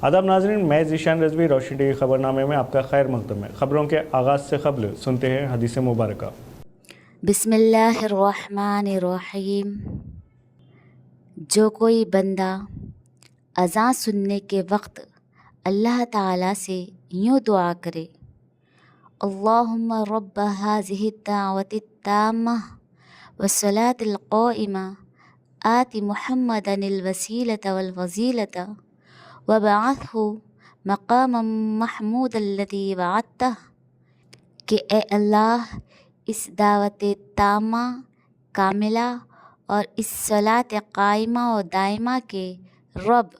आदाब नाज़रीन, मैं ज़ीशान रज़वी रोशन टीवी खबरनामे में आपका खैर मकदम है। खबरों के आगाज़ से कबल सुनते हैं हदीस मुबारक। बिस्मिल्लाहिर्रहमानिर्रहीम। जो कोई बंदा अज़ान सुनने के वक्त अल्लाह ताला से यूँ दुआ करे, अल्लाहुम्मा रब्ब हाज़िहि दाअवति ताम्मा वस्सलातिल क़ाइमा आति मुहम्मदनिल वसीलता वल फज़ीलता वबअथहु मक़ामम महमूदल्लज़ी वअदतह, कि ए अल्लाह, इस दावत तामा कामिला और इस सलात कायमा और दायमा के रब,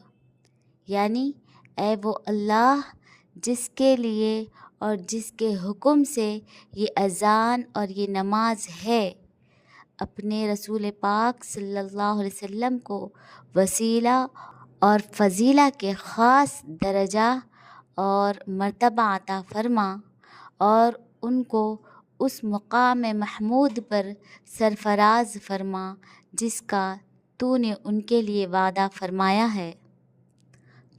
यानी ए वो अल्लाह जिसके लिए और जिसके हुक्म से ये अज़ान और ये नमाज है, अपने रसूल पाक सल्लल्लाहु अलैहि वसल्लम को वसीला और फ़ज़ीला के ख़ास दर्जा और मर्तबा अता फ़रमा और उनको उस मुक़ाम महमूद पर सरफ़राज़ फ़रमा जिसका तूने उनके लिए वादा फ़रमाया है।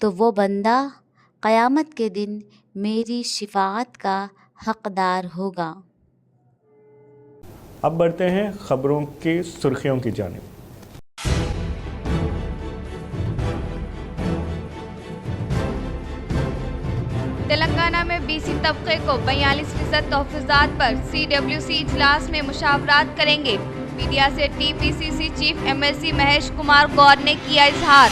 तो वो बंदा क़यामत के दिन मेरी शिफ़ाअत का हक़दार होगा। अब बढ़ते हैं खबरों की सुर्खियों की जानिब। तेलंगाना में बीसी तबके को 42% तहफ़्फ़ुज़ात पर CWC इजलास में मुशावरात करेंगे। मीडिया से TPCC chief MLC Mahesh Kumar Goud ने किया इजहार।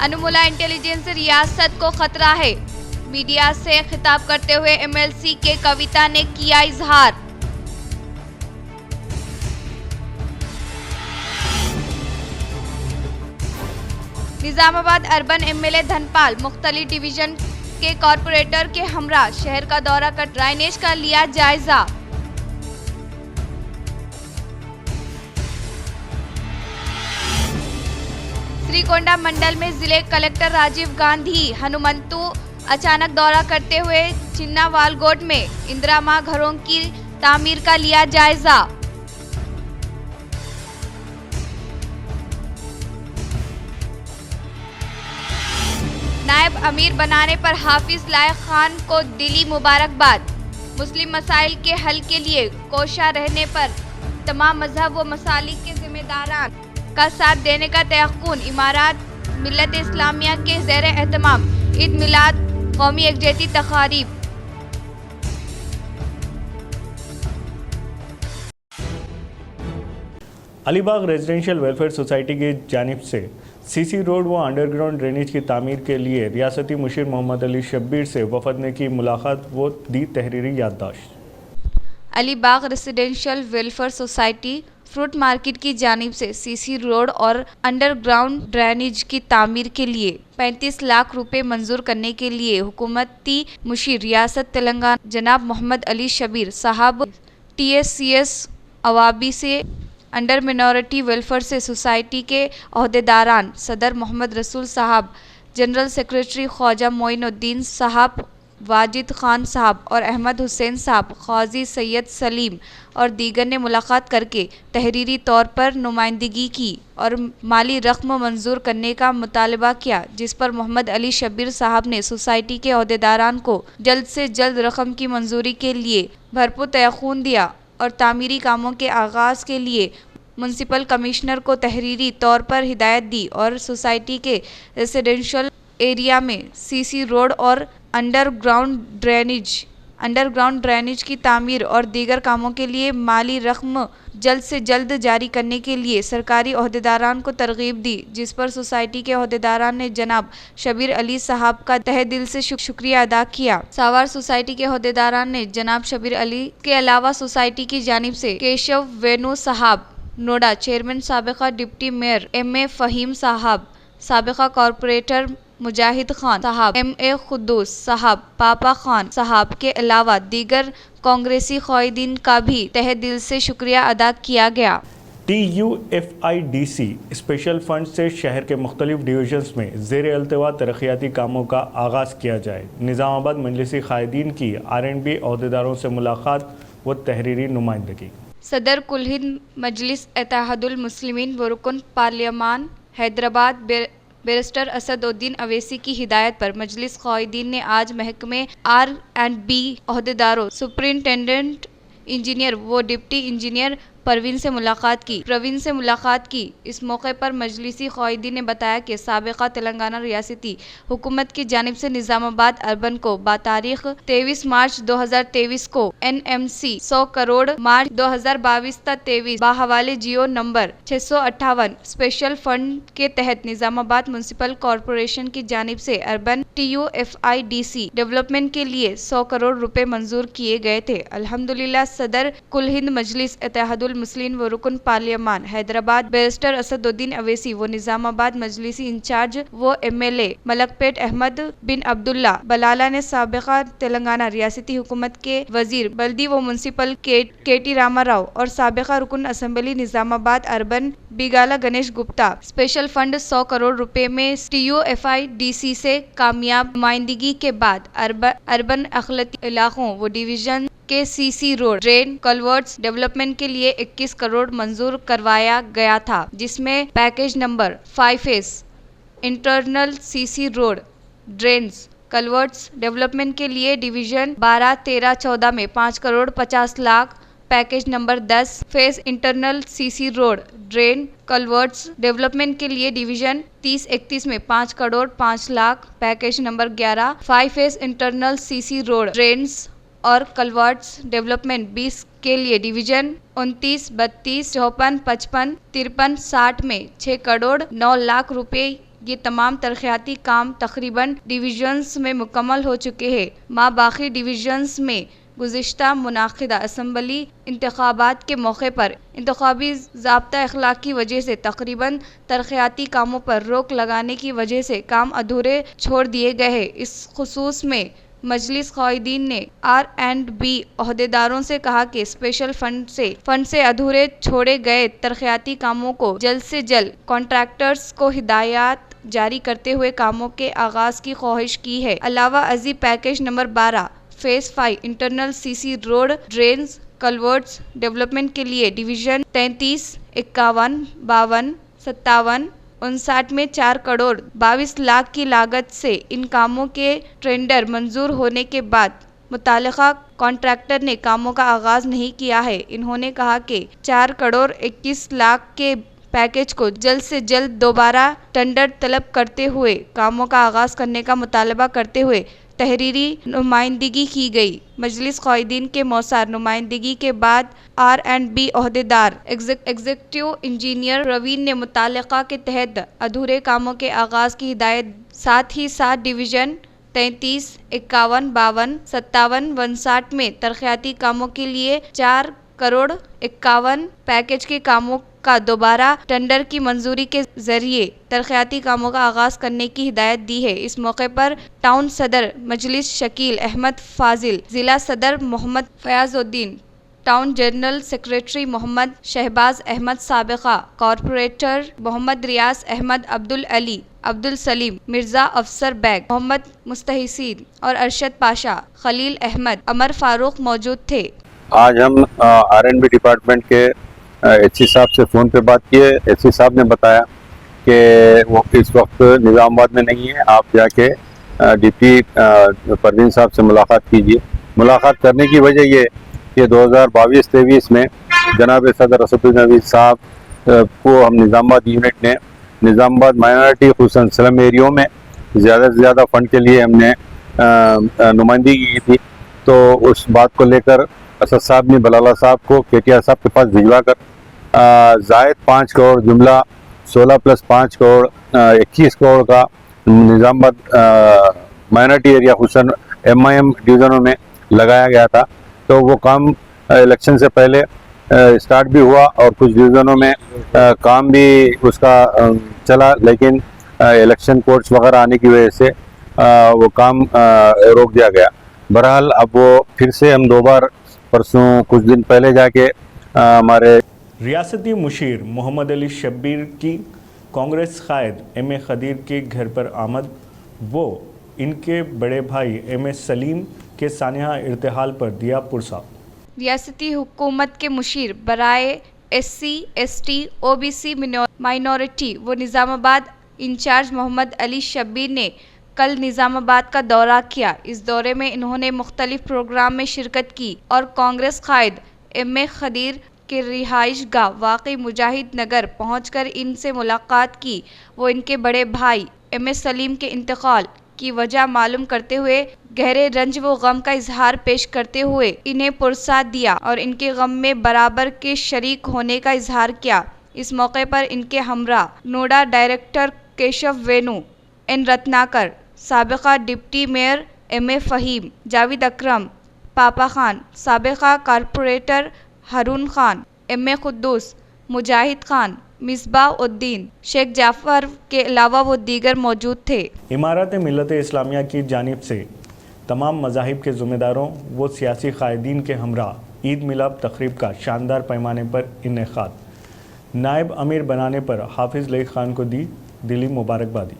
अनुमुला इंटेलिजेंस रियासत को खतरा है। मीडिया से खिताब करते हुए MLC के कविता ने किया इजहार। निजामाबाद अर्बन MLA धनपाल मुख्तलिफ डिवीजन के कॉरपोरेटर के हमरा शहर का दौरा कर ड्राइनेज का लिया जायजा। श्रीकोंडा मंडल में जिले कलेक्टर राजीव गांधी हनुमंतु अचानक दौरा करते हुए चिन्नावालगोट में इंदिरा मां घरों की तामीर का लिया जायजा। नायब अमीर बनाने पर हाफिज लायक खान को दिली मुबारकबाद। मुस्लिम मसाइल के हल के लिए कोशा रहने पर तमाम मजहब व मसालिक के जिम्मेदारान का साथ देने का तयक्कुन। इमारात मिल्लत इस्लामिया के ज़ेर एहतमाम ईद मिलाद कौमी यकजहती तक़ारीब। अलीबाग रेजिडेंशियल वेलफेयर सोसाइटी की जानिब से CC रोड व अंडरग्राउंड ड्रेनेज की तामीर के लिए रियासती मुशीर मोहम्मद अली शब्बीर से वफद ने की मुलाकात व दी तहरीरी याददाश्त। Alibag residential welfare society fruit market की जानिब से CC रोड और अंडरग्राउंड ड्रेनेज की तामीर के लिए 35 लाख रुपए मंजूर करने के लिए हुकूमती मुशीर रियासत तेलंगाना जनाब मोहम्मद अली शब्बीर साहब TSCS अवाबी से अंडर मिनॉरिटी वेलफेयर से सोसाइटी के अहदेदारान सदर मोहम्मद रसूल साहब, जनरल सेक्रेटरी ख्वाजा मोइनुद्दीन साहब, वाजिद खान साहब और अहमद हुसैन साहब, क़ाज़ी सैयद सलीम और दीगर ने मुलाकात करके तहरीरी तौर पर नुमाइंदगी की और माली रकम मंजूर करने का मुतालबा किया, जिस पर मोहम्मद अली शब्बीर साहब ने सोसाइटी के अहदेदारान को जल्द से जल्द रकम की मंजूरी के लिए भरपूर तयक़ुन दिया और तामीरी कामों के आगाज़ के लिए म्युनिसिपल कमिश्नर को तहरीरी तौर पर हिदायत दी और सोसाइटी के रेसिडेंशियल एरिया में CC रोड और अंडरग्राउंड ड्रेनेज की तामीर और दीगर कामों के लिए माली रकम जल्द से जल्द जारी करने के लिए सरकारी अहदेदारान को तरगीब दी, जिस पर सोसाइटी के अहदेदारान ने जनाब शब्बीर अली साहब का तहे दिल से शुक्रिया अदा किया। सावार सोसाइटी के अहदेदारान ने जनाब शब्बीर अली के अलावा सोसाइटी की जानिब से केशव वेणु साहब नोडा, चेयरमैन साबिका डिप्टी मेयर MA फ़हीम साहब, साबिका कॉरपोरेटर मुजाहिद खान साहब, MA खुद्दूस साहब, पापा खान साहब के अलावा दीगर कांग्रेसी क़ायदीन का भी तहे दिल से शुक्रिया अदा किया गया। TUFIDC स्पेशल फंड से शहर के मुख्तलिफ डिवीजन्स में ज़ेर अल्तवा तरक्याती कामों का आगाज़ किया जाए। निज़ामाबाद मजलिसी क़ायदीन की R&B अहदेदारों से मुलाकात व तहरीरी नुमाइंदगी। सदर कुल हिंद मजलिस इत्तेहादुल मुस्लिमीन व रुकन पार्लियामान हैदराबाद बैरिस्टर असदुद्दीन अवैसी की हिदायत पर मजलिस क़ाइदीन ने आज महकमे R&B अहदेदारों, सुपरिंटेंडेंट इंजीनियर व डिप्टी इंजीनियर प्रवीण से मुलाकात की। इस मौके पर मजलिसी क़ाइदीन ने बताया कि साबिक़ा तेलंगाना रियासती हुकूमत की जानिब से निज़ामाबाद अर्बन को बातारीख़ 23 मार्च 2023 को NMC 100 करोड़ मार्च 2022 तक 23 बाहवाले जियो नंबर 658 स्पेशल फंड के तहत निज़ामाबाद म्यूनसिपल कॉरपोरेशन की जानिब से अर्बन TUFIDC डेवलपमेंट के लिए 100 करोड़ रुपए मंजूर किए गए थे। अल्हम्दुलिल्लाह सदर कुल हिंद मजलिस इत्तेहादुल मुस्लिमीन व रुकन पार्लियामान हैदराबाद बैरिस्टर असदुद्दीन अवैसी व निज़ामाबाद मजलिसी इंचार्ज व MLA मलकपेट अहमद बिन अब्दुल्ला बलाला ने साबिक़ा तेलंगाना रियासती हुकूमत के वजीर बल्दी व म्यूनसिपल KT रामाराव और साबिक़ा रुकन assembly Nizamabad urban Bigala Ganesh Gupta special fund 100 crore रुपए में TUFIDC से कामयाब नुमाइंदगी के बाद अर्बन अखलती इलाकों व डिवीजन के CC road drain culverts development के लिए 21 करोड़ मंजूर करवाया गया था, जिसमें package number 5S internal CC road drains culverts development के लिए डिवीजन 12, 13, 14 में 5 crore 50 lakh, package number 10 phase internal CC road drain culverts development के लिए डिवीजन 30, 31 में 5 crore 5 lakh, package number 11 5S internal CC road drains और कल्वर्ट्स डेवलपमेंट 20 के लिए डिवीजन 29, 32, 54, 55, 53, 60 में 6 करोड़ 9 लाख रुपए। ये तमाम तरक्याती काम तकरीबन डिवीजन्स में मुकम्मल हो चुके हैं। बाकी डिवीजन्स में गुज़िश्ता मुनाक़िदा असम्बली इंतख़ाबात के मौके पर इंतख़ाबी ज़ाब्ता अखलाक की वजह से तकरीबन तरक्याती कामों पर रोक लगाने की वजह से काम अधूरे छोड़ दिए गए हैं। इस खुसूस में मजलिस क़ाइदीन ने R&B अहदेदारों से कहा कि स्पेशल फंड से अधूरे छोड़े गए तरक्याती कामों को जल्द से जल्द कॉन्ट्रैक्टर्स को हिदायत जारी करते हुए कामों के आगाज़ की ख्वाहिश की है। अलावा अजी package number 12 phase 5 internal CC road drains culverts development के लिए डिवीजन 33, 51, 52, 57, 59 में 4 करोड़ 22 लाख की लागत से इन कामों के टेंडर मंजूर होने के बाद मुतालिका कॉन्ट्रैक्टर ने कामों का आगाज नहीं किया है। इन्होंने कहा कि 4 करोड़ 21 लाख के पैकेज को जल्द से जल्द दोबारा टेंडर तलब करते हुए कामों का आगाज करने का मुतालबा करते हुए तहरीरी नुमाइंदगी की गई। मजलिस क़ाइदीन के मौसार नुमाइंदगी के बाद R&B अहदेदार एग्जीक्यूटिव इंजीनियर प्रवीण ने मुतालिका के तहत अधूरे कामों के आगाज़ की हिदायत, साथ ही साथ डिवीज़न 33, 51, 52, 57, 59 में तरक्याती कामों के लिए 4 करोड़ 51 पैकेज के कामों का दोबारा टेंडर की मंजूरी के जरिए तरक्याती कामों का आगाज़ करने की हिदायत दी है। इस मौके पर टाउन सदर मजलिस शकील अहमद फाजिल, ज़िला सदर Mohammed Fayazuddin, town general secretary Mohammed Shahbaz Ahmed, साबिक़ा कॉरपोरेटर मोहम्मद रियाज अहमद, अब्दुल अली, अब्दुल सलीम, मिर्ज़ा अफसर बैग, मोहम्मद मुस्तहिसीन और अरशद पाशा, खलील अहमद, अमर फारूक मौजूद थे। आज हम R&B डिपार्टमेंट के HC साहब से फ़ोन पे बात किए। HC साहब ने बताया कि वो इस वक्त निज़ामाबाद में नहीं है, आप जाके DP प्रवीण साहब से मुलाकात कीजिए। मुलाकात करने की वजह ये कि 2022-23 में जनाब सदर असदुद्दीन अवैसी साहब को हम निज़ामाबाद यूनिट ने निज़ामाबाद माइनॉरिटी खुसूसन स्लम एरियो में ज़्यादा से ज़्यादा फ़ंड के लिए हमने नुमाइंदगी की थी। तो उस बात को लेकर असद साहब ने बलाला साहब को KTR साहब के पास भिजवा कर ज़ायद 5 करोड़ जुमला 16 + 5 करोड़ 21 करोड़ का निज़ामाबाद माइनॉरिटी एरिया खुसूसन MIM डिवीज़नों में लगाया गया था। तो वो काम इलेक्शन से पहले स्टार्ट भी हुआ और कुछ डिवीज़नों में काम भी उसका चला, लेकिन इलेक्शन कोड्स वगैरह आने की वजह से वो काम रोक दिया गया। बहरहाल अब वो फिर से हम 2 बार परसों कुछ दिन पहले जाके हमारे रियासती मुशीर मोहम्मद अली शब्बीर की कांग्रेस कायद M.A. खदीर के घर पर आमद, वो इनके बड़े भाई M.A. सलीम के सानिया इर्तिहाल पर दिया पुरसा। रियासती हुकूमत के मुशीर बराए SC, ST, OBC माइनॉरिटी व निज़ामाबाद इंचार्ज मोहम्मद अली शब्बीर ने कल निज़ामाबाद का दौरा किया। इस दौरे में इन्होंने मुख्तलिफ प्रोग्राम में शिरकत की और कांग्रेस कायद MA खदीर के रिहाइश गाह वाक़ई मुजाहिद नगर पहुंचकर इनसे मुलाकात की। वो इनके बड़े भाई MA सलीम के इंतकाल की वजह मालूम करते हुए गहरे रंज व गम का इजहार पेश करते हुए इन्हें पुरसाद दिया और इनके गम में बराबर के शरीक होने का इजहार किया। इस मौके पर इनके हमरा NUDA director Keshav Venu, N Ratnakar, साबिका deputy mayor MA Fahim, Javed Akram, Papa Khan, साबिका कारपोरेटर हारून खान, MA कुद्दूस, मुजाहिद खान, मिसबाह उद्दीन, शेख जाफ़र के अलावा वो दीगर मौजूद थे। इमारत मिल्लत इस्लामिया की जानिब से तमाम मज़ाहिब के ज़िम्मेदारों व सियासी कायदीन के हमरा ईद मिलाद तक़रीब का शानदार पैमाने पर इनेकाद। नायब अमीर बनाने पर हाफिज़ लईक ख़ान को दी दिली मुबारकबादी।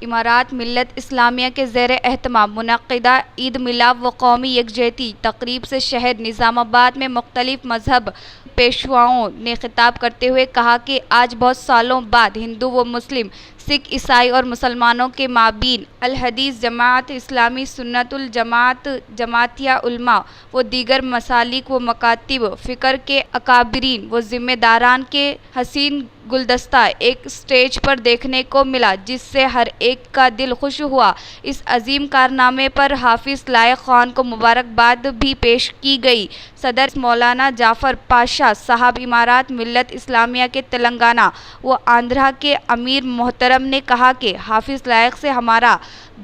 इमारात मिल्लत इस्लामिया के ज़ेर एहतमाम मुनक़्क़िदा ईद मिलाद व कौमी यकजहती तक़रीब से शहर निज़ामाबाद में मुख्तलिफ मजहब पेशवाओं ने खिताब करते हुए कहा कि आज बहुत सालों बाद हिंदू व मुस्लिम, सिख, ईसाई और मुसलमानों के माबीन अल हदीस जमात इस्लामी सुन्नतुल जमात, जमातिया उलमा व दीगर मसालिक व मकातिब फ़िक्र के अकाबरीन व ज़िम्मेदारान के हसीन गुलदस्ता एक स्टेज पर देखने को मिला, जिससे हर एक का दिल खुश हुआ। इस अजीम कारनामे पर हाफिज़ लायक ख़ान को मुबारकबाद भी पेश की गई। सदर मौलाना जाफ़र पाशा साहब इमारात मिल्लत इस्लामिया के तेलंगाना व आंध्रा के अमीर मोहतरम ने कहा कि हाफिज़ लायक से हमारा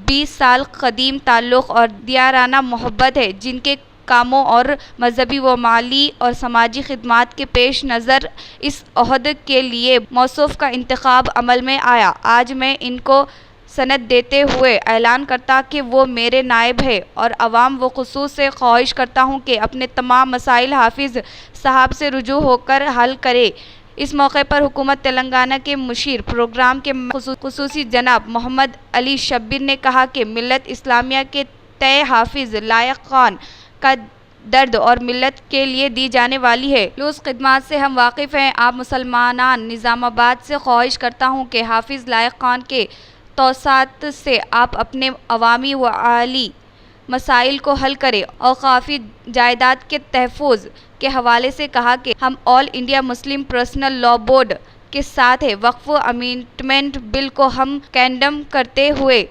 20 साल कदीम ताल्लुक़ और दियाराना मोहब्बत है, जिनके कामों और मजहबी व माली और समाजी खिदमात के पेश नज़र इस ओहद के लिए मौसूफ़ का इंतखाब अमल में आया। आज मैं इनको सनद देते हुए ऐलान करता कि वो मेरे नायब है और अवाम व खुसूस से ख्वाहिश करता हूँ कि अपने तमाम मसाइल हाफिज़ साहब से रुजू होकर हल करे। इस मौके पर हुकूमत तेलंगाना के मुशीर प्रोग्राम के खुसूसी जनाब मोहम्मद अली शब्बीर ने कहा कि मिल्लत इस्लामिया के तय हाफिज़ लायक ख़ान का दर्द और मिल्लत के लिए दी जाने वाली है लूज़ खिदमात से हम वाकिफ़ हैं। आप मुसलमानान निज़ामाबाद से ख्वाहिश करता हूँ कि हाफिज़ लायक ख़ान के तौसात से आप अपने अवामी व आली मसाइल को हल करें और काफ़ी जायदाद के तहफ़्फ़ुज़ के हवाले से कहा कि हम all India Muslim personal law board के साथ है। वक्फ़ अमेंडमेंट बिल को हम कंडेम करते हुए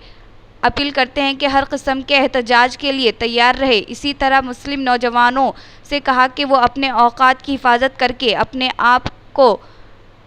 अपील करते हैं कि हर किस्म के एहतजाज के लिए तैयार रहे। इसी तरह मुस्लिम नौजवानों से कहा कि वो अपने औकात की हिफाजत करके अपने आप को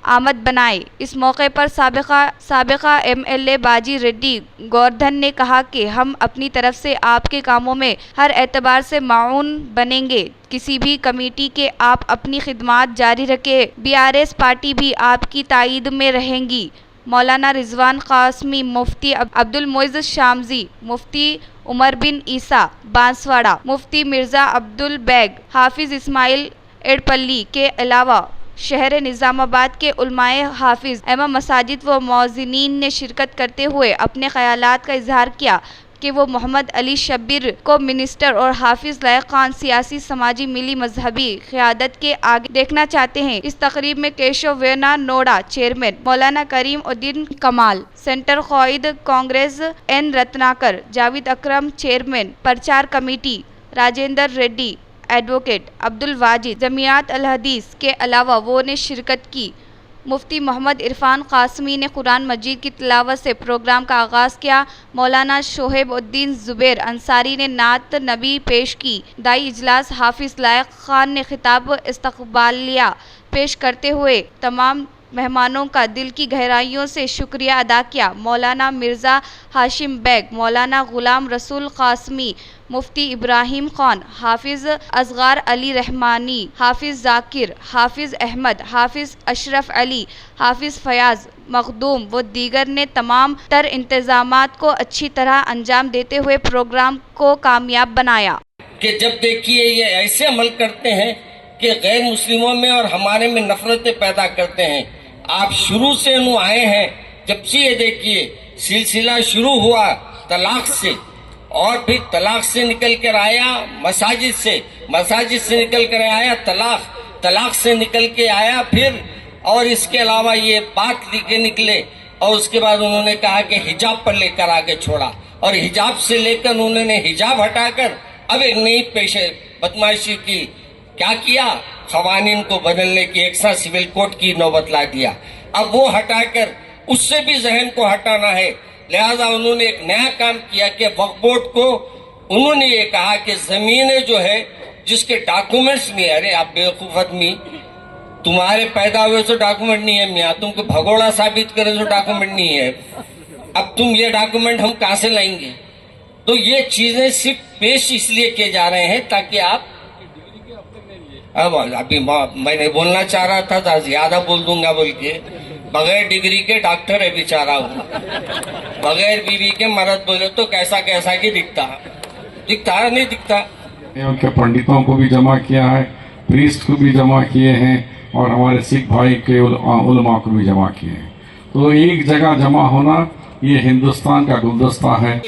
आमद बनाए। इस मौके पर साबिका MLA बाजी रेड्डी गोवर्धन ने कहा कि हम अपनी तरफ से आपके कामों में हर एतबार से माउन बनेंगे। किसी भी कमेटी के आप अपनी खिदमात जारी रखें। BRS पार्टी भी आपकी ताईद में रहेंगी। मौलाना रिजवान कासमी, मुफ्ती अब्दुल मोइज़ शामजी, मुफ्ती उमर बिन ईसा बांसवाड़ा, मुफ्ती मिर्ज़ा अब्दुल बैग, हाफिज़ इस्माइल एडपल्ली के अलावा शहर निज़ामाबाद के उलमाए हाफिज़ एवं मसाजिद व मौज़िनीन ने शिरकत करते हुए अपने ख़यालात का इजहार किया कि वो मोहम्मद अली शब्बीर को मिनिस्टर और हाफिज़ लायक ख़ान सियासी, समाजी, मिली, मजहबी क़यादत के आगे देखना चाहते हैं। इस तकरीब में केशव वेणु नोडा चेयरमैन, मौलाना करीम उद्दीन कमाल, सेंटर क़ायद कांग्रेस N रत्नाकर, जावेद अकरम चेयरमैन, प्रचार कमेटी राजेंद्र रेड्डी, एडवोकेट अब्दुल वाजिद, जमियात अल हदीस के अलावा वो ने शिरकत की। मुफ्ती मोहम्मद इरफान कासमी ने कुरान मजीद की तिलावत से प्रोग्राम का आगाज़ किया। मौलाना शोहेब उद्दीन ज़ुबैर अंसारी ने नात नबी पेश की। दाई इजलास हाफिज़ लायक ख़ान ने खिताब इस्तक़बालिया पेश करते हुए तमाम मेहमानों का दिल की गहराइयों से शुक्रिया अदा किया। मौलाना मिर्ज़ा हाशिम बैग, मौलाना ग़ुलाम रसूल कासमी, मुफ्ती इब्राहिम ख़ान, हाफिज़ असग़र अली रहमानी, हाफिज़ ज़ाकिर, हाफिज़ अहमद, हाफिज़ अशरफ अली, हाफिज़ फ़याज़ मखदूम व दीगर ने तमाम तर इंतज़ामात को अच्छी तरह अंजाम देते हुए प्रोग्राम को कामयाब बनाया। कि जब देखिए ये ऐसे अमल करते हैं कि गैर मुस्लिमों में और हमारे में नफरतें पैदा करते हैं। आप शुरू से आए हैं, जब से ये देखिए सिलसिला शुरू हुआ तलाक से और फिर तलाक से निकल कर आया मसाजिद से निकल कर आया तलाक से निकल के आया फिर, और इसके अलावा ये बात लेके निकले और उसके बाद उन्होंने कहा कि हिजाब पर लेकर आगे छोड़ा, और हिजाब से लेकर उन्होंने हिजाब हटाकर अब एक नई पेशे बदमाशी की। क्या किया? खवानीन को बदलने की एक्स्ट्रा सिविल कोड की नौबत ला दिया। अब वो हटाकर उससे भी जहन को हटाना है, लिहाजा उन्होंने एक नया काम किया कि वक्फ बोर्ड को उन्होंने ये कहा कि जमीनें जो है जिसके डॉक्यूमेंट्स नहीं है, अरे आप बेवकूफ आदमी, तुम्हारे पैदा हुए तो डॉक्यूमेंट नहीं है मियाँ, तुमको भगोड़ा साबित करे तो डॉक्यूमेंट नहीं है, अब तुम ये डॉक्यूमेंट हम कहाँ से लाएंगे? तो ये चीजें सिर्फ पेश इसलिए किए जा रहे हैं ताकि आप, अब अभी मैंने बोलना चाह रहा था ज्यादा बोल दूंगा बोल के, बगैर डिग्री के डॉक्टर है बेचारा हूँ, बगैर बीवी के मर्द बोले तो कैसा कैसा की दिखता नहीं दिखता। उनके पंडितों को भी जमा किया है, प्रीस्ट को भी जमा किए हैं और हमारे सिख भाई के उलमा को भी जमा किए हैं। तो एक जगह जमा होना ये हिंदुस्तान का गुलदस्ता है।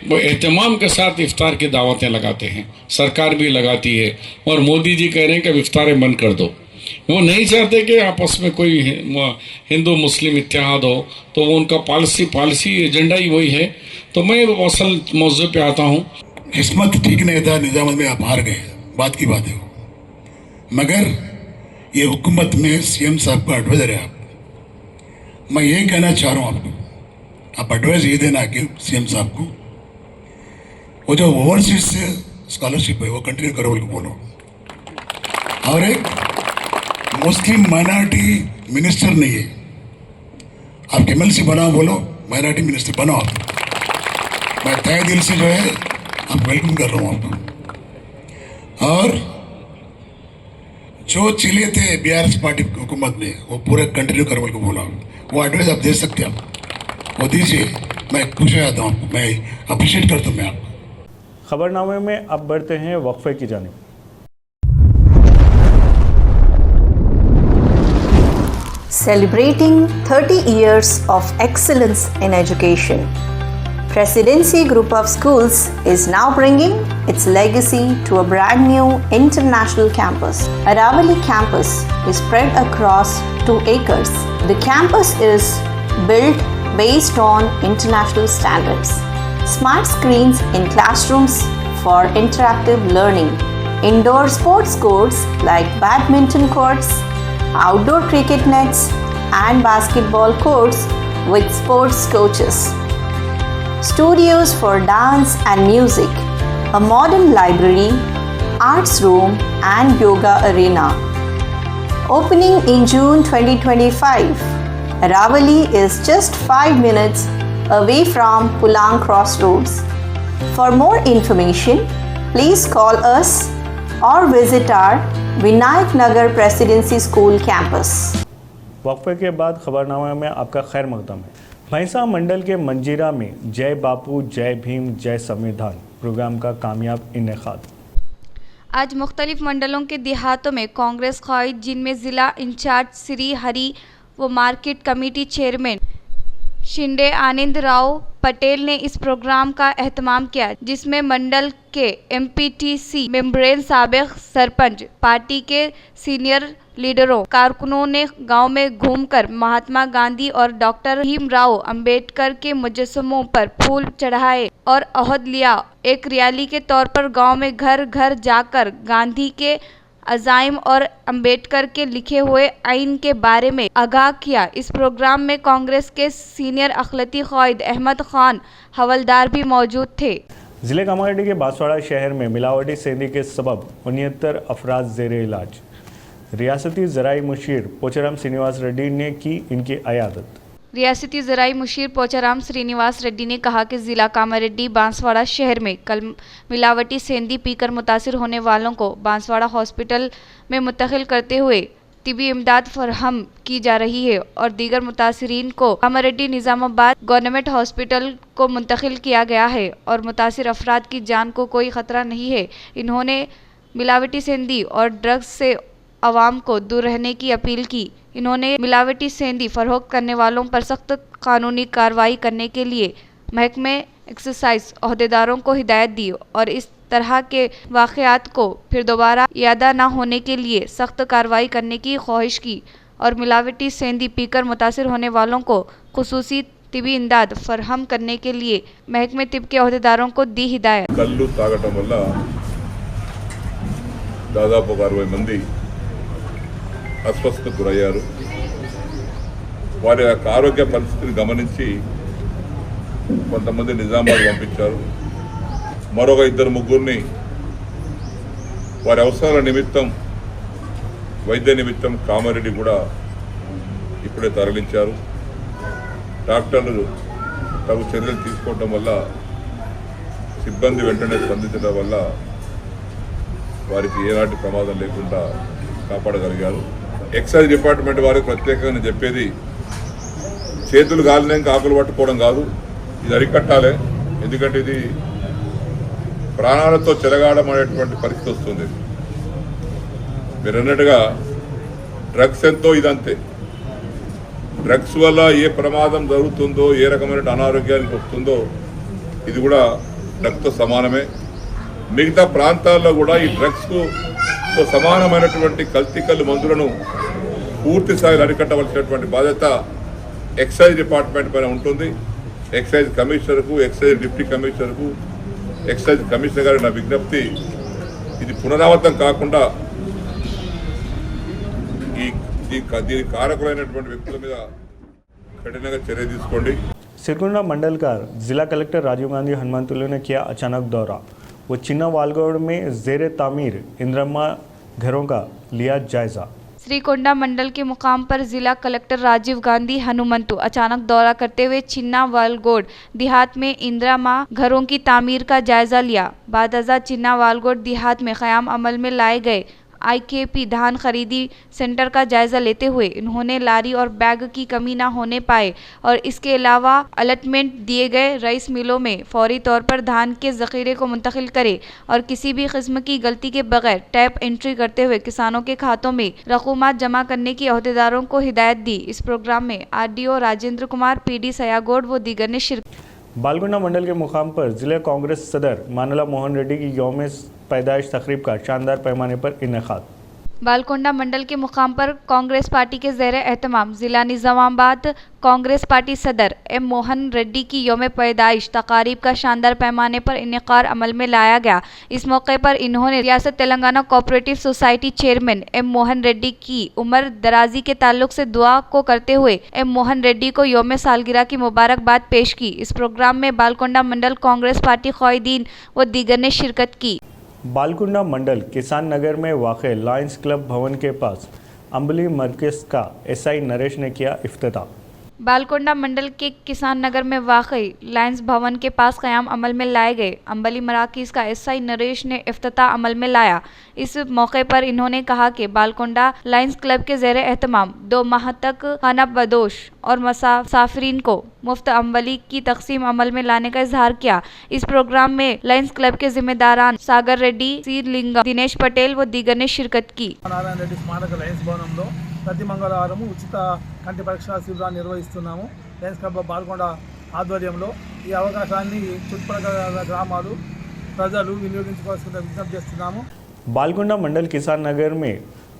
वो एहतमाम के साथ इफ्तार की दावतें लगाते हैं, सरकार भी लगाती है, और मोदी जी कह रहे हैं कि इफ्तारें बंद कर दो। वो नहीं चाहते कि आपस में कोई हिंदू मुस्लिम इत्तेहाद हो, तो वो उनका पॉलिसी एजेंडा ही वही है। तो मैं असल मौजू पे आता हूँ। किस्मत ठीक नहीं था, निजामत में आप हार गए, बात की बात है, मगर ये हुकूमत में सीएम साहब का एडवाइजर है आप। मैं ये कहना चाह रहा हूँ आपको, आप एडवाइस ये देना कि सीएम साहब को वो जो ओवरसीज से स्कॉलरशिप है वो कंटिन्यू करो बोल बोलो, और एक मुस्लिम माइनॉरिटी मिनिस्टर नहीं है, आप एमएलसी बनाओ, बोलो माइनॉरिटी मिनिस्टर बनाओ आप। मैं तय दिल से जो है आप वेलकम कर रहा हूँ आपको। और जो चिले थे बीआरएस पार्टी हुकूमत में वो पूरे कंटिन्यू कर को बोला, वो एडवाइस आप दे सकते हैं, आप वो दीजिए, मैं खुश रहता हूँ आपको, मैं अप्रिशिएट करता हूँ मैं आपको। खबरनामे में अब बढ़ते हैं वक्फे की जानिब। Celebrating 30 years of excellence in education, Presidency Group of Schools is now bringing its legacy to a brand new international campus. Aravali campus is spread across 2 acres. The campus is built based on international standards. Smart screens in classrooms for interactive learning. Indoor sports courts like badminton courts, outdoor cricket nets, and basketball courts with sports coaches. Studios for dance and music, a modern library, arts room, and yoga arena. Opening in June 2025, Aravali is just 5 minutes away from Pulang Crossroads. For more information, please call us or visit our Vinayak Nagar Presidency School campus. वक्फे के बाद खबरनामे में आपका खैर मकदम है। भैंसा मंडल के मंजीरा में जय बापू जय भीम जय संविधान प्रोग्राम का कामयाब इनेकाद। आज मुख्तलिफ मंडलों के देहातों में कांग्रेस क़ायद, जिनमें ज़िला इंचार्ज श्री हरि व मार्केट कमेटी चेयरमैन शिंदे आनंद राव पटेल ने इस प्रोग्राम का एहतमाम किया, जिसमें मंडल के एमपीटीसी मेंबरेन, साबिक सरपंच, पार्टी के सीनियर लीडरों, कारकुनों ने गांव में घूमकर महात्मा गांधी और डॉक्टर भीमराव अंबेडकर के मुजस्समों पर फूल चढ़ाए और अहद लिया। एक रैली के तौर पर गांव में घर घर जाकर गांधी के अज़ाइम और अंबेडकर के लिखे हुए आइन के बारे में आगाह किया। इस प्रोग्राम में कांग्रेस के सीनियर अखिलती क़ायद अहमद खान हवलदार भी मौजूद थे। ज़िले कामारेड्डी के बांसवाड़ा शहर में मिलावटी सेंधी के सबब 69 अफराद ज़ेरे इलाज। रियासती ज़राई मुशीर पोचाराम श्रीनिवास रेड्डी ने की इनकी अयादत। रियासती ज़राई मुशीर पोचाराम श्रीनिवास रेड्डी ने कहा कि ज़िला कामारेड्डी बांसवाड़ा शहर में कल मिलावटी सेंधी पीकर मुतासिर होने वालों को बांसवाड़ा हॉस्पिटल में मुंतकिल करते हुए तिबी इमदाद फरहम की जा रही है और दीगर मुतासिरीन को कामारेड्डी निज़ामाबाद गवर्नमेंट हॉस्पिटल को मुंतकिल किया गया है और मुतासिर अफराद की जान को कोई ख़तरा नहीं है। इन्होंने मिलावटी सेंधी और ड्रग्स से आवाम को दूर रहने की अपील की। इन्होंने मिलावटी सेंधी फरोख्त करने वालों पर सख्त कानूनी कार्रवाई करने के लिए महकमे एक्सरसाइज अहदेदारों को हिदायत दी और इस तरह के वाक़यात को फिर दोबारा यादा न होने के लिए सख्त कार्रवाई करने की ख्वाहिश की और मिलावटी सेंधी पीकर मुतासिर होने वालों को खुसूसी तिबी इमदाद फरहम करने के लिए महकमे तिब के अहदेदारों को दी हिदायत। కళ్ళు తాగటం వల్ల దాదాపు 60 మంది అస్వస్థతకు గురయ్యారు. వారి యొక్క ఆరోగ్య పరిస్థితిని గమనించి కొంతమంది నిజామాబాద్ పంపించారు. మరొక 2-3 వారి అవసరాల నిమిత్తం వైద్య నిమిత్తం కామారెడ్డి కూడా ఇప్పుడే తరలించారు. డాక్టర్లు తగు చర్యలు తీసుకోవడం వల్ల సిబ్బంది వెంటనే స్పందించడం వల్ల వారికి ఏనాటి ప్రమాదం లేకుండా కాపాడగలిగారు. ఎక్సైజ్ డిపార్ట్మెంట్ వారికి ప్రత్యేకంగా నేను చెప్పేది చేతులు గాలినాక ఆకులు పట్టుకోవడం కాదు, ఇది అరికట్టాలి. ఎందుకంటే ఇది ప్రాణాలతో చెలగాడం అనేటువంటి పరిస్థితి వస్తుంది. మీరు అన్నట్టుగా డ్రగ్స్ ఎంతో ఇదంతే. డ్రగ్స్ వల్ల ఏ ప్రమాదం జరుగుతుందో, ఏ రకమైన అనారోగ్యానికి వస్తుందో ఇది కూడా డ్రగ్స్తో సమానమే. మిగతా ప్రాంతాల్లో కూడా ఈ డ్రగ్స్తో సమానమైనటువంటి కల్తీ మందులను పూర్తి స్థాయిలో అరికట్టవలసినటువంటి బాధ్యత ఎక్సైజ్ డిపార్ట్మెంట్ పైన ఉంటుంది. ఎక్సైజ్ కమిషనర్కు, ఎక్సైజ్ డిప్యూటీ కమిషనర్కు, ఎక్సైజ్ కమిషనర్ గారి నా విజ్ఞప్తి, ఇది పునరావృతం కాకుండా దీనికి కారకులైనటువంటి వ్యక్తుల మీద కఠినంగా చర్య తీసుకోండి. सिरकुंडा मंडल का जिला कलेक्टर राजीव गांधी हनुमंतुलु ने किया अचानक दौरा। वो चिन्ना वालगौड़ में ज़ेरे तामीर इंदिराम्मा घरों का लिया जायजा। श्रीकोंडा मंडल के मुकाम पर जिला कलेक्टर राजीव गांधी हनुमंतु अचानक दौरा करते हुए चिन्ना वालगोड देहात में इंदिरा माँ घरों की तामीर का जायजा लिया। बादअज़ा चिन्ना वालगोड देहात में क़याम अमल में लाए गए IKP धान खरीदी सेंटर का जायजा लेते हुए उन्होंने लारी और बैग की कमी न होने पाए और इसके अलावा अलॉटमेंट दिए गए राइस मिलों में फौरी तौर पर धान के ज़ख़ीरे को मुंतकिल करे और किसी भी किस्म की गलती के बगैर टैप एंट्री करते हुए किसानों के खातों में रकूमात जमा करने की अहदेदारों को हिदायत दी। इस प्रोग्राम में RDO राजेंद्र कुमार, PD सयागोड व दीगर ने शिरकत। बालकुंडा मंडल के मुकाम पर जिला कांग्रेस सदर मानला मोहन रेड्डी की यौम पैदाइश तकरीब का शानदार पैमाने पर इनेकाद। बालकोंडा मंडल के मुकाम पर कांग्रेस पार्टी के ज़ेर एहतमाम जिला निज़ामाबाद कांग्रेस पार्टी सदर M मोहन रेड्डी की यौम पैदाइश तकारीब का शानदार पैमाने पर इनेकाद अमल में लाया गया। इस मौके पर इन्होंने रियासत Telangana cooperative society chairman M Mohan Reddy की उम्र दराजी के ताल्लुक से दुआ को करते हुए M मोहन रेड्डी को यौम सालगिरह की मुबारकबाद पेश की। इस प्रोग्राम में बालकोंडा मंडल कांग्रेस पार्टी क़ायदीन व दीगर ने शिरकत की। बालकुंडा मंडल किसान नगर में वाक़े लायंस क्लब भवन के पास अम्बली मरकज़ का SI नरेश ने किया इफ्तिताह। बालकोंडा मंडल के किसान नगर में वाक़ई लायंस भवन के पास क़याम अमल में लाए गए अम्बली मराकीज़ का SI नरेश ने इफ्तिताह अमल में लाया। इस मौके पर इन्होंने कहा कि बालकोंडा लायंस क्लब के ज़ेर एहतमाम 2 माह तक खाना बदोश और मुसाफिरीन को मुफ्त अम्बली की तकसीम अमल में लाने का इजहार किया। इस प्रोग्राम में लायंस क्लब के जिम्मेदारान सागर रेड्डी, सी लिंगम, दिनेश पटेल व दीगर ने शिरकत की। ప్రతి మంగళవారం ఉచిత కంటి పరీక్ష శిబిరాన్ని నిర్వహిస్తున్నాము లయన్స్ క్లబ్ బాల్కొండ ఆధ్వర్యంలో. ఈ అవకాశాన్ని చుట్టుపక్కల గ్రామాలు ప్రజలు వినియోగించుకోవాల్సిన విజ్ఞప్తి చేస్తున్నాము। बालकुंडा मंडल किसान नगर में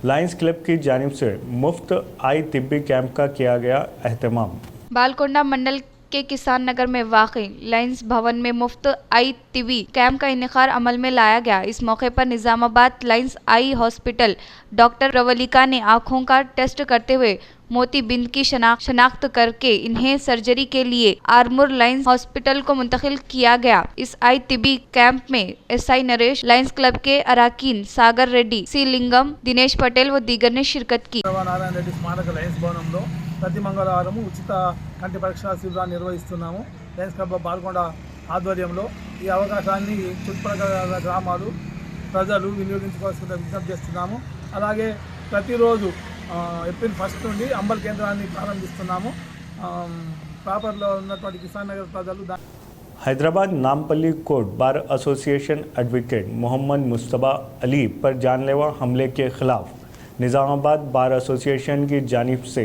लायंस क्लब की जानिब से मुफ्त आई तिब्बी कैंप का किया गया एहतमाम। बालकोंडा मंडल के किसान नगर में वाक़ई लायंस भवन में मुफ्त आई तिबी कैंप का इनेकाद अमल में लाया गया। इस मौके पर Nizamabad Lions eye hospital doctor Pravalika ने आँखों का टेस्ट करते हुए मोतीबिंद की शनाख्त करके इन्हें सर्जरी के लिए आर्मूर लायंस हॉस्पिटल को मुंतकिल किया गया। इस आई तिबी कैंप में SI नरेश, लायंस क्लब के अराकीन सागर रेड्डी, सी लिंगम, दिनेश पटेल व दीगर ने शिरकत की। ప్రతి మంగళవారం ఉచిత కంటి పరీక్ష శిబిరాన్ని నిర్వహిస్తున్నాము లయన్స్ క్లబ్ బాల్కొండ ఆధ్వర్యంలో. ఈ అవకాశాన్ని చుట్టుపక్కల గ్రామాలు ప్రజలు వినియోగించుకోవాల్సిన విజ్ఞప్తి చేస్తున్నాము। అలాగే ప్రతిరోజు ఏప్రిల్ 1 నుండి అంబల్ కేంద్రాన్ని ప్రారంభిస్తున్నాము। ప్రాపర్లో ఉన్నటువంటి కిసాన్ నగర్ ప్రజలు Hyderabad Nampally court bar association advocate Mohammed Mustaba Ali पर जानलेवा हमले के खिलाफ निज़ामाबाद बार एसोसिएशन की जानिब से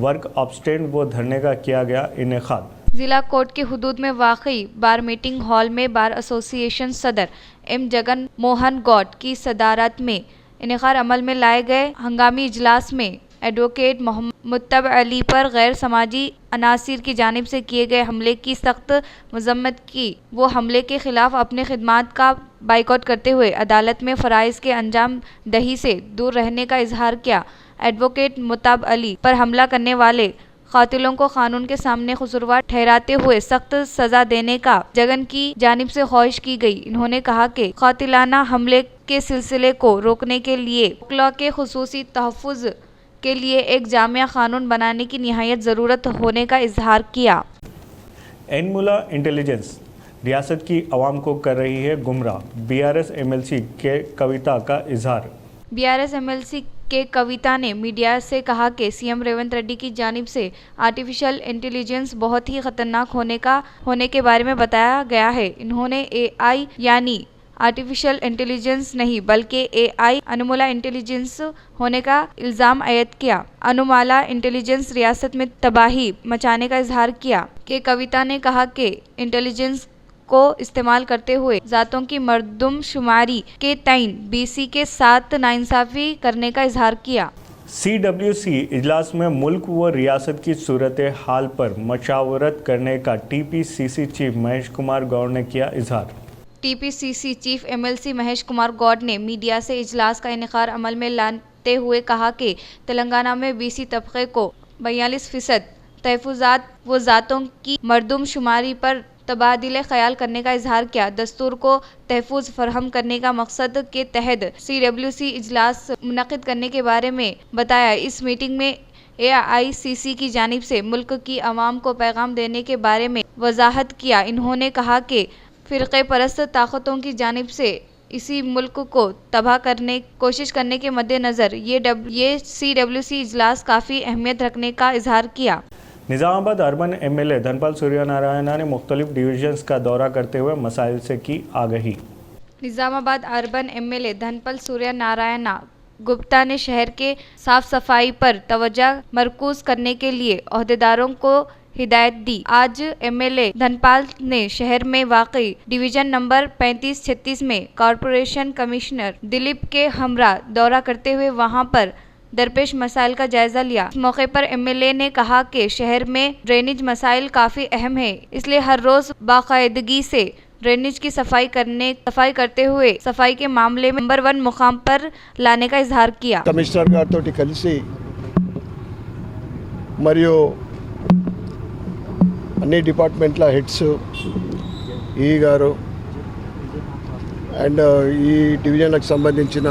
वर्क ऑब्स्टेंड व धरने का किया गया इनेकाद। जिला कोर्ट के हुदूद में वाक़ई बार मीटिंग हॉल में बार एसोसिएशन सदर एम जगन मोहन गौड की सदारत में इनेकार अमल में लाए गए हंगामी इजलास में एडवोकेट मोहम्मद मुत्तब अली पर गैर समाजी अनासिर की जानिब से किए गए हमले की सख्त मजम्मत की। वो हमले के खिलाफ अपने खिदमात का बाइकआउट करते हुए अदालत में फ़राइज़ के अंजाम दही से दूर रहने का इजहार किया। एडवोकेट मुत्तब अली पर हमला करने वाले कातिलों को कानून के सामने कसूरवार ठहराते हुए सख्त सजा देने का जगन की जानिब से ख्वाहिश की गई। इन्होंने कहा कि कातिलाना हमले के सिलसिले को रोकने के लिए वकला के खुसूसी तहफ़्फ़ुज़ के लिए एक जामिया कानून बनाने की निहायत ज़रूरत होने का इजहार किया। एनमुला इंटेलिजेंस रियासत की आवाम को कर रही है गुमराह, बीआरएस एमएलसी के कविता का इजहार। बीआरएस एमएलसी के कविता ने मीडिया से कहा कि सीएम रेवंत रेड्डी की जानिब से आर्टिफिशियल इंटेलिजेंस बहुत ही खतरनाक होने के बारे में बताया गया है। इन्होंने एआई यानी आर्टिफिशियल इंटेलिजेंस नहीं बल्कि एआई अनुमाला इंटेलिजेंस होने का इल्ज़ाम आयद किया। अनुमाला इंटेलिजेंस रियासत में तबाही मचाने का इजहार किया कि कविता ने कहा कि इंटेलिजेंस को इस्तेमाल करते हुए ज़ातों की मर्दमशुमारी के तयन बीसी के साथ नाइंसाफ़ी करने का इजहार किया। CWC इजलास में मुल्क व रियासत की सूरत हाल पर मशावरत करने का TPCC चीफ महेश कुमार गौड़ ने किया इजहार। TPCC chief MLC Mahesh Kumar Goud ने मीडिया से इजलास का इनेकार अमल में लाते हुए कहा कि तेलंगाना में BC तबके को 42% तहफ़्फ़ुज़ात व ज़ातों की मर्दमशुमारी पर तबादिले ख्याल करने का इजहार किया। दस्तूर को तहफ़्फ़ुज़ फरहम करने का मकसद के तहत CWC इजलास मुनक़िद करने के बारे में बताया। इस मीटिंग में AICC की जानिब से मुल्क की आवाम को पैगाम देने के बारे में वजाहत किया। इन्होंने कहा कि फ़िरक़े परस्त ताकतों की जानिब से इसी मुल्क को तबाह करने कोशिश करने के मद्देनज़र ये CWC इजलास काफ़ी अहमियत रखने का इजहार किया। निज़ामाबाद अर्बन MLA धनपाल सूर्यनारायणा ने मुख्तलिफ डिवीजन्स का दौरा करते हुए मसाइल से की आगाही। निज़ामाबाद अर्बन MLA धनपाल सूर्यनारायणा गुप्ता ने शहर के साफ सफाई पर तवज्जो मरकूज़ करने के लिए अहदेदारों को हिदायत दी। आज MLA धनपाल ने शहर में वाक़ई डिवीज़न नंबर 35-36 में कॉरपोरेशन कमिश्नर दिलीप के हमरा दौरा करते हुए वहां पर दरपेश मसाइल का जायजा लिया। इस मौके पर MLA ने कहा कि शहर में ड्रेनेज मसाइल काफ़ी अहम है, इसलिए हर रोज़ बाकायदगी से ड्रेनेज की सफाई करते हुए सफाई के मामले में नंबर 1 मुकाम पर लाने का इजहार किया। कमिश्नर गारितो कलिसी मरियो अन्नी डिपार्टमेंट्ల హెడ్స్ ఈ గారు అండ్ ఈ డివిజన్లకు సంబంధించిన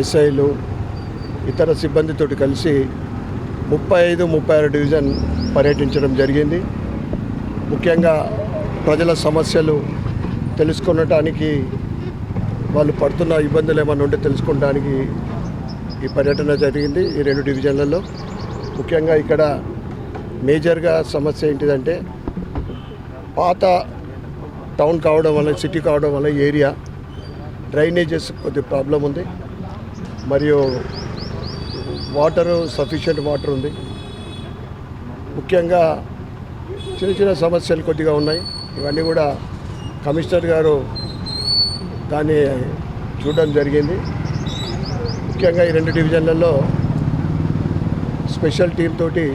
ఎస్ఐలు ఇతర సిబ్బందితో కలిసి 35-36 డివిజన్ పర్యటించడం జరిగింది। ముఖ్యంగా ప్రజల సమస్యలు తెలుసుకోవడానికి వాళ్ళు పడుతున్న ఇబ్బందులు ఏమైనా ఉంటే తెలుసుకోవడానికి ఈ పర్యటన జరిగింది ఈ రెండు డివిజన్లలో। ముఖ్యంగా ఇక్కడ మేజర్గా సమస్య ఏంటిదంటే పాత టౌన్ కావడం వల్ల సిటీ కావడం వల్ల ఏరియా డ్రైనేజెస్ కొద్ది ప్రాబ్లం ఉంది, మరియు సఫిషియెంట్ వాటర్ ఉంది। ముఖ్యంగా చిన్న చిన్న సమస్యలు కొద్దిగా ఉన్నాయి, ఇవన్నీ కూడా కమిషనర్ గారు దాన్ని చూడడం జరిగింది। ముఖ్యంగా ఈ రెండు డివిజన్లలో స్పెషల్ టీమ్ తోటి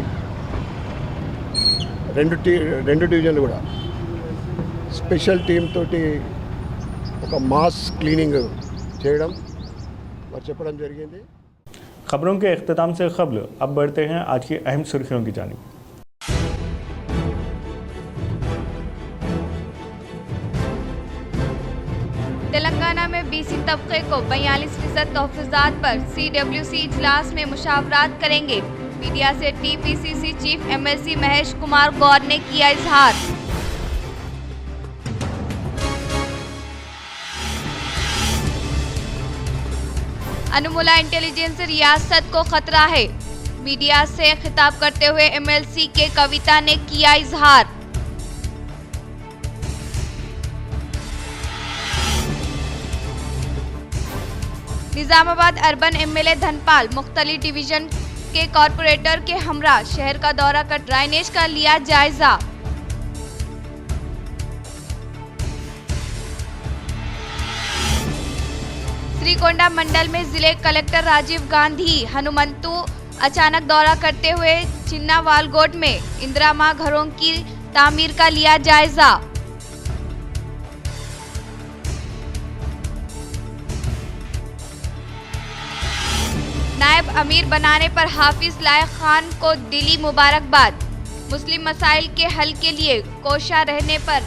రెండు డివిజన్లు కూడా స్పెషల్ టీమ్ తోటి ఒక మాస్ క్లీనింగ్ చేయడం వారు చెప్పడం జరిగింది। खबरों के अख्ताम से कबल अब बढ़ते हैं आज की अहम सुर्खियों की जानिब। तेलंगाना में BC तबके को 42% तहफ़्फ़ुज़ात पर CWC इजलास में मुशावरात करेंगे। मीडिया से TPCC chief MLC Mahesh Kumar Goud ने किया इजहार। अनुमुला इंटेलिजेंस रियासत को खतरा है। मीडिया से खिताब करते हुए MLC के कविता ने किया इजहार। निजामाबाद अर्बन MLA धनपाल मुख्तलिफ डिवीजन के कॉरपोरेटर के हमरा शहर का दौरा कर ड्राइनेज का लिया जायजा। श्रीगोंडा मंडल में जिले कलेक्टर राजीव गांधी हनुमंतु अचानक दौरा करते हुए चिन्नावालगोट में इंदिरा मां घरों की तामीर का लिया जायजा। नायब अमीर बनाने पर हाफिज लायक खान को दिली मुबारकबाद। मुस्लिम मसाइल के हल के लिए कोशा रहने पर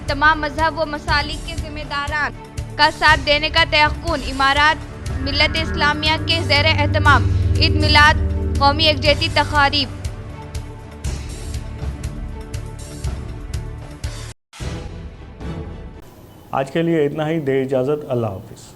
तमाम मजहब व मसालिक के जिम्मेदारान का साथ देने का तयक्कुन। इमारात मिल्लत इस्लामिया के ज़ेर एहतमाम ईद मिलाद कौमी यकजहती तकारीब। आज के लिए इतना ही, दे इजाज़त, अल्लाह हाफिज़।